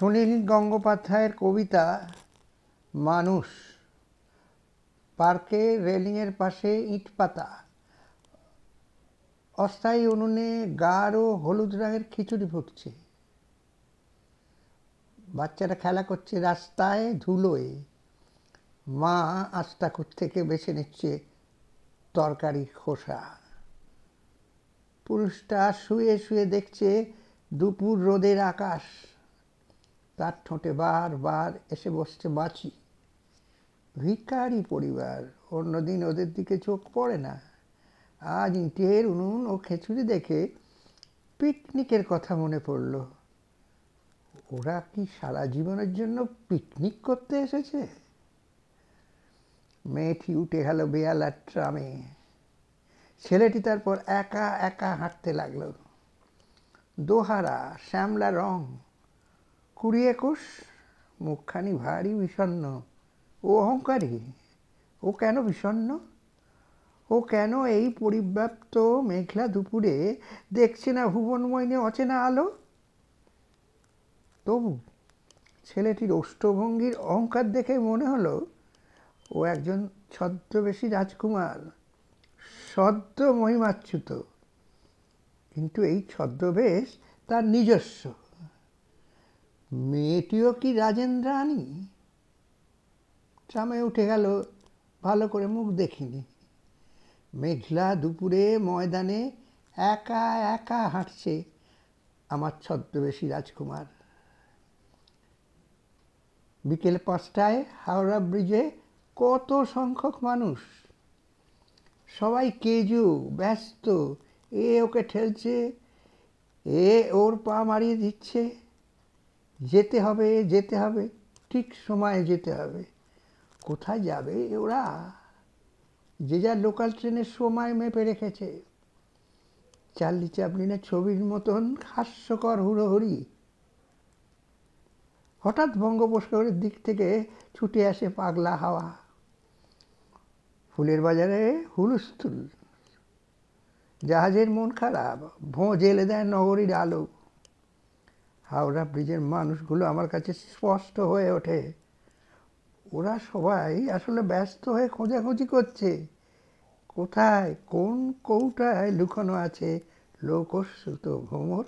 সুনীল গঙ্গোপাধ্যায়ের কবিতা মানুষ। পার্কে রেলিংয়ের পাশে ইট পাতা, অস্থায়ী উনুনে গাঢ় হলুদ রঙের খিচুড়ি ফুটছে। বাচ্চারা খেলা করছে রাস্তায় ধুলোয়। মা আস্তাকুট থেকে বেছে নিচ্ছে তরকারি খোসা। পুরুষটা শুয়ে শুয়ে দেখছে দুপুর রোদের আকাশ। তার ঠোঁটে বারবার এসে বসছে মাছি। ভিখারি পরিবার, অন্যদিন ওদের দিকে চোখ পড়ে না। আজ ইটের উনুন ও খিচুড়ি দেখে পিকনিকের কথা মনে পড়ল। ওরা কি সারা জীবনের জন্য পিকনিক করতে এসেছে? মেয়েটি উঠে গেল বেয়ালার ট্রামে। ছেলেটি তারপর একা একা হাঁটতে লাগলো। দোহারা শ্যামলা রং, 20-21, মুখখানি ভারী বিষণ্ণ। ও অহংকারী। ও কেন বিষণ্ণ? ও কেন এই পরিব্যাপ্ত মেঘলা দুপুরে দেখছে না ভুবনময়নে অচেনা আলো? তবু ছেলেটির ওষ্ঠভঙ্গির অহংকার দেখে মনে হলো ও একজন ছদ্মবেশী রাজকুমার, সদ্য মহিমাচ্যুত। কিন্তু এই ছদ্মবেশ তার নিজস্ব। মেয়েটিও কি রাজেন্দ্রাণী? ট্রামে উঠে গেল, ভালো করে মুখ দেখিনি। মেঘলা দুপুরে ময়দানে একা একা হাঁটছে আমার ছদ্মবেশী রাজকুমার। বিকেল 5টায় হাওড়া ব্রিজে কত সংখ্যক মানুষ, সবাই কেজু, ব্যস্ত। এ ওকে ঠেলছে, এ ওর পা মারিয়ে দিচ্ছে। যেতে হবে, যেতে হবে, ঠিক সময়ে যেতে হবে। কোথায় যাবে ওরা? যে যার লোকাল ট্রেনের সময় মেপে রেখেছে। চার্লি চ্যাপলিনের ছবির মতন হাস্যকর হুড়োহুড়ি। হঠাৎ বঙ্গোপসাগরের দিক থেকে ছুটে আসে পাগলা হাওয়া। ফুলের বাজারে হুলস্থুল। জাহাজের মন খারাপ, ভোঁ জ্বেলে দেয় নগরীর আলো। হাওড়া ব্রিজের মানুষগুলো আমার কাছে স্পষ্ট হয়ে ওঠে। ওরা সবাই আসলে ব্যস্ত হয়ে খোঁজাখুঁজি করছে কোথায় কোন কৌটায় লুকানো আছে লোকশ্রুত ভ্রমর।